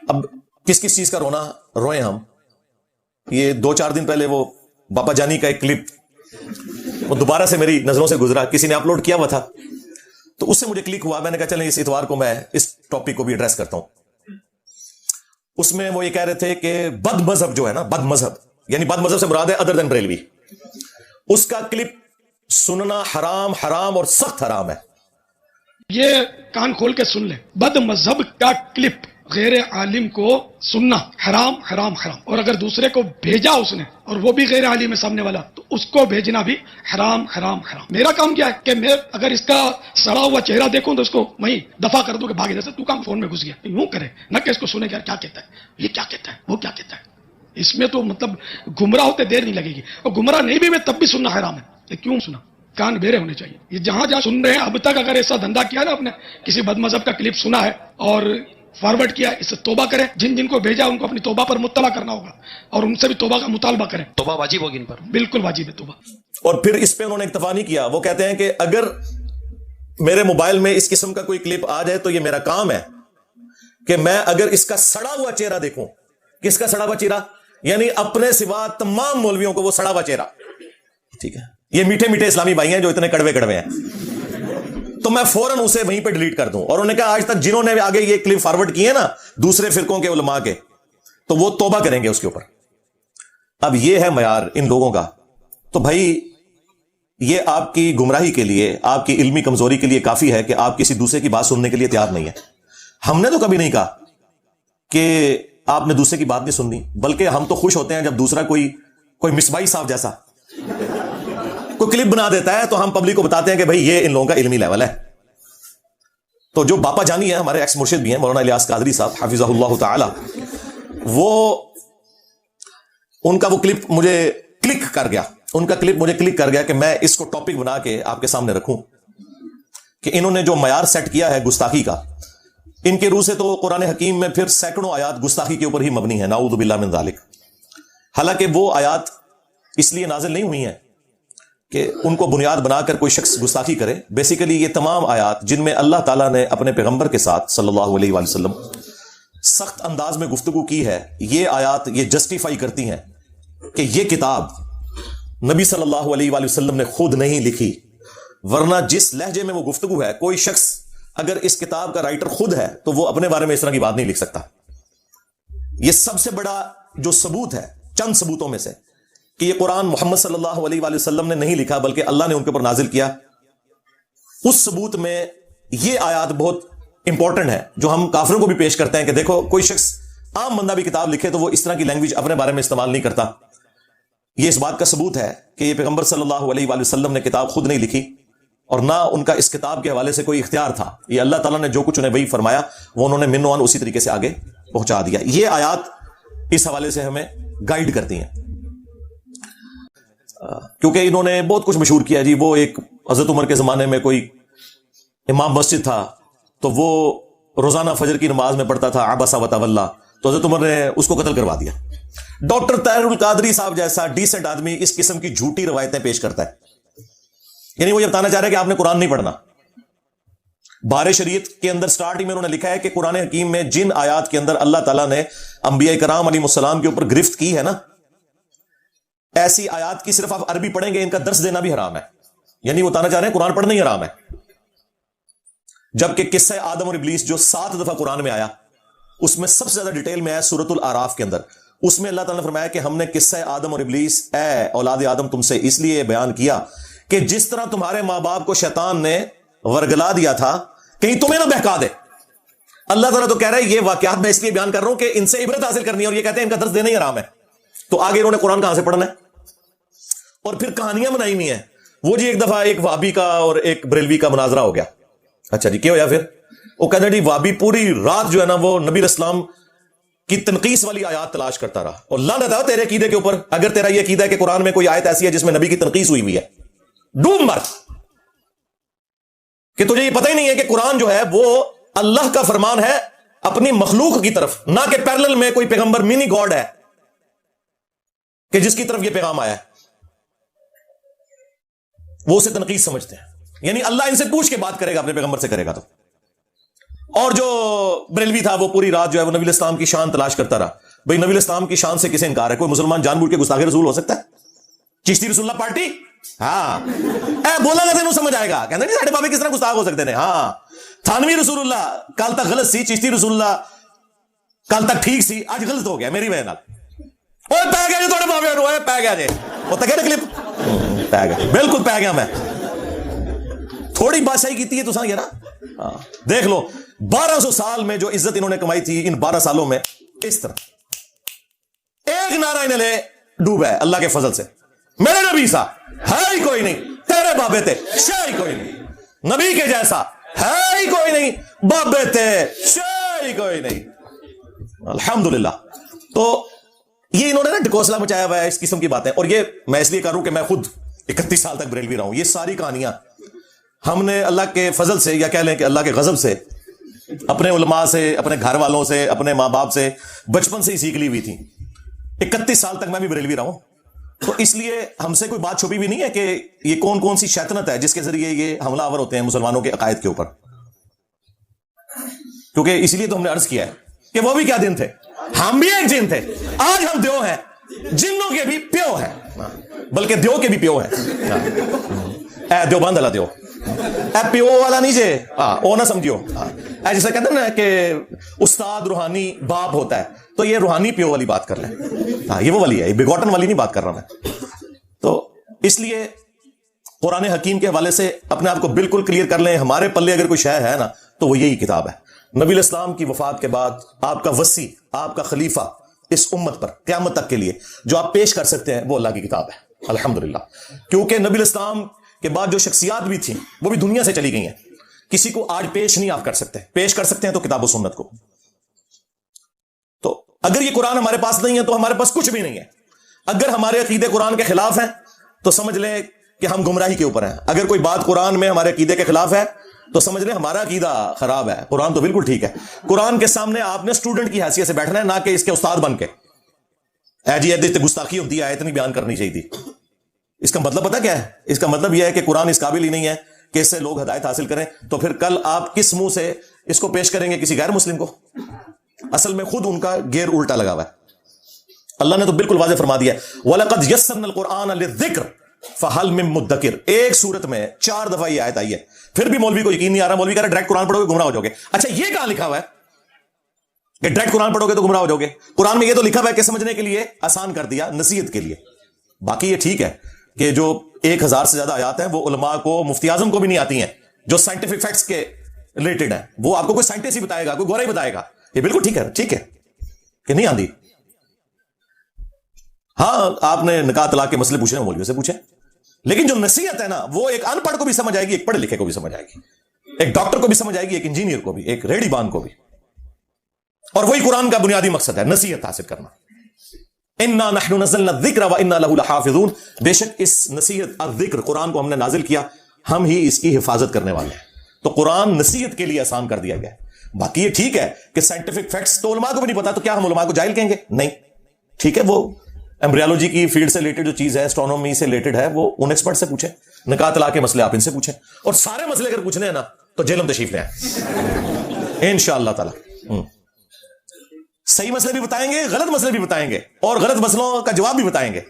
اب کس کس چیز کا رونا روئے ہم. یہ 2-4 دن پہلے وہ باپا جانی کا ایک کلپ وہ دوبارہ سے میری نظروں سے گزرا, کسی نے اپلوڈ کیا ہوا تھا, تو اس سے مجھے کلک ہوا. میں نے کہا چلیں اس اتوار کو میں اس ٹاپک کو بھی ایڈریس کرتا ہوں. اس میں وہ یہ کہہ رہے تھے کہ بد مذہب جو ہے نا, بد مذہب یعنی بد مذہب سے مراد ہے ادر دین بریلوی, اس کا کلپ سننا حرام حرام اور سخت حرام ہے. یہ کان کھول کے سن لیں, بد مذہب کا کلپ غیر عالم کو سننا حرام حرام حرام, اور اگر دوسرے کو بھیجا اس نے اور وہ بھی غیر عالم ہے سامنے والا, تو اس کو بھیجنا بھی حرام حرام حرام. میرا کام کیا ہے کہ میں اگر اس کا سڑا ہوا چہرہ دیکھوں تو اس کو وہیں دفع کر دوں کہ بھاگے, جیسے تو کام فون میں گھس گیا, یوں کرے نہ کہ اس کو سنے کہ کیا کہتا ہے, یہ کیا کہتا ہے, وہ کیا کہتا ہے. اس میں تو مطلب گمراہ ہوتے دیر نہیں لگے گی, اور گمراہ نہیں بھی میں تب بھی سننا حرام ہے. کیوں سنا؟ کان بیرے ہونے چاہیے. یہ جہاں جہاں سن رہے ہیں اب تک اگر ایسا دھندا کیا نا, آپ نے کسی بد مذہب کا کلپ سنا ہے اور فارورڈ کیا, اس سے توبہ کریں. جن جن کو بھیجا ان کو اپنی توبہ پر مطلع کرنا ہوگا اور ان سے بھی توبہ کا مطالبہ کریں. توبہ واجب ہوگی ان پر, بالکل واجب ہے توبہ. اور پھر اس پہ انہوں نے اکتفا نہیں کیا, وہ کہتے ہیں کہ اگر میرے موبائل میں اس قسم کا کوئی کلپ آ جائے تو یہ میرا کام ہے کہ میں اگر اس کا سڑا ہوا چہرہ دیکھوں. کس کا سڑا ہوا چہرہ؟ یعنی اپنے سوا تمام مولویوں کو وہ سڑا ہوا چہرہ. ٹھیک ہے, یہ میٹھے میٹھے اسلامی بھائی ہیں جو اتنے کڑوے کڑوے ہیں, تو میں فوراً اسے وہیں پہ ڈیلیٹ کر دوں. اور انہوں نے کہا آج تک جنہوں نے آگے یہ کلپ فارورڈ کیے نا دوسرے فرقوں کے علماء کے, تو وہ توبہ کریں گے اس کے اوپر. اب یہ ہے معیار ان لوگوں کا. تو بھائی یہ آپ کی گمراہی کے لیے, آپ کی علمی کمزوری کے لیے کافی ہے کہ آپ کسی دوسرے کی بات سننے کے لیے تیار نہیں ہے. ہم نے تو کبھی نہیں کہا کہ آپ نے دوسرے کی بات نہیں سننی, بلکہ ہم تو خوش ہوتے ہیں جب دوسرا کوئی مصباحی صاحب جیسا کوئی کلپ بنا دیتا ہے تو ہم پبلک کو بتاتے ہیں کہ بھائی یہ ان لوگوں کا علمی لیول ہے. تو جو باپا جانی ہے, ہمارے ایکس مرشد بھی ہیں, مولانا الیاس قادری صاحب حفظہ اللہ تعالی, وہ ان کا وہ کلپ مجھے کلک کر گیا, ان کا کلپ مجھے کلک کر گیا کہ میں اس کو ٹاپک بنا کے آپ کے سامنے رکھوں کہ انہوں نے جو معیار سیٹ کیا ہے گستاخی کا, ان کے روح سے تو قرآن حکیم میں پھر سینکڑوں آیات گستاخی کے اوپر ہی مبنی ہے, نعوذ باللہ من ذالک. حالانکہ وہ آیات اس لیے نازل نہیں ہوئی ہیں کہ ان کو بنیاد بنا کر کوئی شخص گستاخی کرے. بیسیکلی یہ تمام آیات جن میں اللہ تعالیٰ نے اپنے پیغمبر کے ساتھ صلی اللہ علیہ وآلہ وسلم سخت انداز میں گفتگو کی ہے, یہ آیات یہ جسٹیفائی کرتی ہیں کہ یہ کتاب نبی صلی اللہ علیہ وآلہ وسلم نے خود نہیں لکھی, ورنہ جس لہجے میں وہ گفتگو ہے, کوئی شخص اگر اس کتاب کا رائٹر خود ہے تو وہ اپنے بارے میں اس طرح کی بات نہیں لکھ سکتا. یہ سب سے بڑا جو ثبوت ہے چند ثبوتوں میں سے کہ یہ قرآن محمد صلی اللہ علیہ وآلہ وسلم نے نہیں لکھا بلکہ اللہ نے ان کے اوپر نازل کیا, اس ثبوت میں یہ آیات بہت امپورٹنٹ ہے جو ہم کافروں کو بھی پیش کرتے ہیں کہ دیکھو کوئی شخص عام بندہ بھی کتاب لکھے تو وہ اس طرح کی لینگویج اپنے بارے میں استعمال نہیں کرتا. یہ اس بات کا ثبوت ہے کہ یہ پیغمبر صلی اللہ علیہ وآلہ وسلم نے کتاب خود نہیں لکھی اور نہ ان کا اس کتاب کے حوالے سے کوئی اختیار تھا. یہ اللہ تعالیٰ نے جو کچھ انہیں وہی فرمایا وہ انہوں نے من و عن اسی طریقے سے آگے پہنچا دیا. یہ آیات اس حوالے سے ہمیں گائیڈ کرتی ہیں کیونکہ انہوں نے بہت کچھ مشہور کیا جی. وہ ایک حضرت عمر کے زمانے میں کوئی امام مسجد تھا تو وہ روزانہ فجر کی نماز میں پڑھتا تھا عبس و تولی, تو حضرت عمر نے اس کو قتل کروا دیا. ڈاکٹر طاہر القادری صاحب جیسا ڈیسنٹ آدمی اس قسم کی جھوٹی روایتیں پیش کرتا ہے, یعنی وہ یہ بتانا چاہ رہا ہے کہ آپ نے قرآن نہیں پڑھنا. بار شریعت کے اندر سٹارٹنگ میں انہوں نے لکھا ہے کہ قرآن حکیم میں جن آیات کے اندر اللہ تعالیٰ نے انبیاء کرام علیہ السلام کے اوپر گرفت کی ہے نا, ایسی آیات کی صرف آپ عربی پڑھیں گے ان کا درس دینا بھی حرام ہے. یعنی وہ بتانا چاہ رہے ہیں قرآن پڑھنا ہی حرام ہے. جبکہ قصہ آدم اور ابلیس جو 7 دفعہ قرآن میں آیا اس میں سب سے زیادہ ڈیٹیل میں آیا سورۃ الاعراف کے اندر. اس میں اللہ تعالیٰ نے فرمایا کہ ہم نے قصہ آدم اور ابلیس اے اولاد آدم تم سے اس لیے بیان کیا کہ جس طرح تمہارے ماں باپ کو شیطان نے ورگلا دیا تھا کہیں تمہیں نہ بہکا دے. اللہ تعالیٰ تو کہہ رہا ہے یہ واقعات میں اس لیے بیان کر رہا ہوں کہ ان سے عبرت حاصل کرنی ہے, اور یہ کہتے ہیں ان کا درس دینا ہی حرام ہے. تو آگے انہوں نے قرآن کہاں سے پڑھنا ہے, اور پھر کہانیاں بنائی ہوئی ہیں. وہ جی ایک دفعہ ایک وابی کا اور ایک بریلوی کا مناظرہ ہو گیا. اچھا جی کیا ہوا پھر؟ وہ کہتے ہیں جی وابی پوری رات جو ہے نا وہ نبی اسلام کی تنقیس والی آیات تلاش کرتا رہا, اور لعنت ہے تیرے عقیدے کے اوپر اگر تیرا یہ عقیدہ ہے کہ قرآن میں کوئی آیت ایسی ہے جس میں نبی کی تنقیس ہوئی ہوئی ہے. ڈوب مر کہ تجھے یہ پتہ ہی نہیں ہے کہ قرآن جو ہے وہ اللہ کا فرمان ہے اپنی مخلوق کی طرف, نہ کہ پیرلل میں کوئی پیغمبر منی گاڈ ہے کہ جس کی طرف یہ پیغام آیا ہے. وہ اسے تنقید سمجھتے ہیں, یعنی اللہ ان سے پوچھ کے بات کرے گا اپنے پیغمبر سے کرے گا. تو اور جو بریلوی تھا وہ پوری رات جو ہے وہ نبی الاسلام کی شان تلاش کرتا رہا. بھئی نبی الاسلام کی شان سے کسے انکار ہے؟ کوئی مسلمان جان بوجھ کے گستاخ رسول ہو سکتا ہے؟ چشتی رسول اللہ پارٹی ہاں بولا گا تینوں سمجھ آئے گا. کہنا نہیں ساڑھے بابے کس طرح گستاخ ہو سکتے ہیں. ہاں تھانوی رسول اللہ کل تک غلط سی, چشتی رسول اللہ کل تک ٹھیک سی, آج غلط ہو گیا میری وجہ نال. اوے پی گیا جی تھوڑے بابے نو, پی گیا جی وہ تک کلپ پی گیا, بالکل پی گیا میں. تھوڑی بادشاہی کی ہے تو سا یہ نا دیکھ لو 1200 سال میں جو عزت انہوں نے کمائی تھی ان 12 سالوں میں اس طرح ایک نعرہ انہیں لے ڈوبا ہے اللہ کے فضل سے. میرے نبی سا ہے ہی کوئی نہیں, تیرے بابے تھے شے ہی کوئی نہیں, نبی کے جیسا ہے ہی کوئی نہیں, بابے تھے شے ہی کوئی نہیں. الحمدللہ. تو یہ انہوں نے نا ڈکوسلا مچایا ہوا ہے اس قسم کی باتیں. اور یہ میں اس لیے کروں کہ میں خود 31 سال تک بریلوی رہا ہوں. یہ ساری کہانیاں ہم نے اللہ کے فضل سے یا کہہ لیں کہ اللہ کے غضب سے اپنے علماء سے, اپنے گھر والوں سے, اپنے ماں باپ سے بچپن سے ہی سیکھ لی ہوئی تھی. 31 سال تک میں بھی بریلوی رہا ہوں. تو اس لیے ہم سے کوئی بات چھپی بھی نہیں ہے کہ یہ کون کون سی شیطنت ہے جس کے ذریعے یہ حملہ آور ہوتے ہیں مسلمانوں کے عقائد کے اوپر. کیونکہ اس لیے تو ہم نے عرض کیا ہے کہ وہ بھی کیا دن تھے, ہم بھی ایک جن تھے. آج ہم دیو ہیں, جنوں کے بھی پیو ہیں, بلکہ دیو کے بھی پیو ہیں. اے دیو بند اللہ دیو, اے پیو والا نہیں جے او نہ سمجھو. اے جیسے کہتے ہیں نا کہ استاد روحانی باپ ہوتا ہے, تو یہ روحانی پیو والی بات کر لیں. ہاں یہ وہ والی ہے, بیگوٹن والی نہیں بات کر رہا میں. تو اس لیے قرآن حکیم کے حوالے سے اپنے آپ کو بالکل کلیئر کر لیں. ہمارے پلے اگر کوئی شے ہے نا تو وہ یہی کتاب ہے. نبی الاسلام کی وفات کے بعد آپ کا وصی, آپ کا خلیفہ اس امت پر قیامت تک کے لیے جو آپ پیش کر سکتے ہیں وہ اللہ کی کتاب ہے الحمدللہ. کیونکہ نبی الاسلام کے بعد جو شخصیات بھی تھیں وہ بھی دنیا سے چلی گئی ہیں. کسی کو آج پیش نہیں آپ کر سکتے, پیش کر سکتے ہیں تو کتاب و سنت کو. تو اگر یہ قرآن ہمارے پاس نہیں ہے تو ہمارے پاس کچھ بھی نہیں ہے. اگر ہمارے عقیدے قرآن کے خلاف ہیں تو سمجھ لیں کہ ہم گمراہی کے اوپر ہیں. اگر کوئی بات قرآن میں ہمارے عقیدے کے خلاف ہے تو سمجھ لیں ہمارا عقیدہ خراب ہے. قرآن تو بالکل ٹھیک ہے. قرآن کے سامنے آپ نے اسٹوڈنٹ کی حیثیت سے بیٹھنا ہے, نہ کہ اس کے استاد بن کے اے جی اتنی گستاخی ہوتی ہے, اتنی بیان کرنی چاہیے تھی. اس کا مطلب پتہ کیا ہے؟ اس کا مطلب یہ ہے کہ قرآن اس قابل ہی نہیں ہے کہ اس سے لوگ ہدایت حاصل کریں. تو پھر کل آپ کس منہ سے اس کو پیش کریں گے کسی غیر مسلم کو؟ اصل میں خود ان کا گیئر الٹا لگا ہوا ہے. اللہ نے تو بالکل واضح فرما دیا ہے وَلَقَدْ يَسَّرْنَا الْقُرْآنَ لِلذِّكْرِ فَهَلْ مِن مُدَّكِرٍ. ایک سورت میں 4 دفعہ یہ آیت آئی ہے. پھر بھی مولوی کو یقین نہیں آ رہا. مولوی کہہ رہا ڈائریکٹ قرآن پڑھو گے گمراہ ہو جاؤ گے. اچھا یہ کہاں لکھا ہوا ہے کہ ڈائریکٹ قرآن پڑھو گے تو گمراہ ہو جاؤ گے؟ قرآن میں یہ تو لکھا ہوا ہے کہ سمجھنے کے لیے آسان کر دیا, نصیحت کے لیے. باقی یہ ٹھیک ہے کہ جو 1000 سے زیادہ آیات ہیں وہ علماء کو, مفتی اعظم کو بھی نہیں آتی ہیں, جو سائنٹیفک فیکٹس کے ریلیٹڈ ہیں وہ آپ کو کوئی سائنٹسٹ ہی بتائے گا, کوئی گورا ہی بتائے گا. یہ بالکل ٹھیک ہے, ٹھیک ہے کہ نہیں آندی. ہاں آپ نے نکاح طلاق کے مسئلے پوچھنے مولویوں سے پوچھیں, لیکن جو نصیحت ہے نا وہ ایک ان پڑھ کو بھی سمجھ آئے گی, ایک پڑھے لکھے کو بھی سمجھ آئے گی, ایک ڈاکٹر کو بھی سمجھ آئے گی, ایک انجینئر کو بھی, ایک ریڑھی بان کو بھی. اور وہی قرآن کا بنیادی مقصد ہے, نصیحت حاصل کرنا. انا نحن نزلنا الذکر وانا له لحافظون. بے شک اس نصیحت اور ذکر قرآن کو ہم نے نازل کیا, ہم ہی اس کی حفاظت کرنے والے ہیں. تو قرآن نصیحت کے لیے آسان کر دیا گیا ہے. باقی یہ ٹھیک ہے کہ سائنٹیفک فیکٹس تو علماء کو بھی نہیں پتا, تو کیا ہم علماء کو جاہل کہیں گے؟ نہیں. ٹھیک ہے, وہ ایمبریولوجی کی فیلڈ سے ریلیٹڈ جو چیز ہے, اسٹرونومی سے ریلیٹڈ ہے, وہ ان ایکسپرٹ سے پوچھیں. نکاح طلاق کے مسئلے آپ ان سے پوچھیں, اور سارے مسئلے اگر پوچھنے ہیں نا تو جیلم تشریف لیں انشاءاللہ تعالی. صحیح مسئلے بھی بتائیں گے, غلط مسئلے بھی بتائیں گے, اور غلط مسئلوں کا جواب بھی بتائیں گے.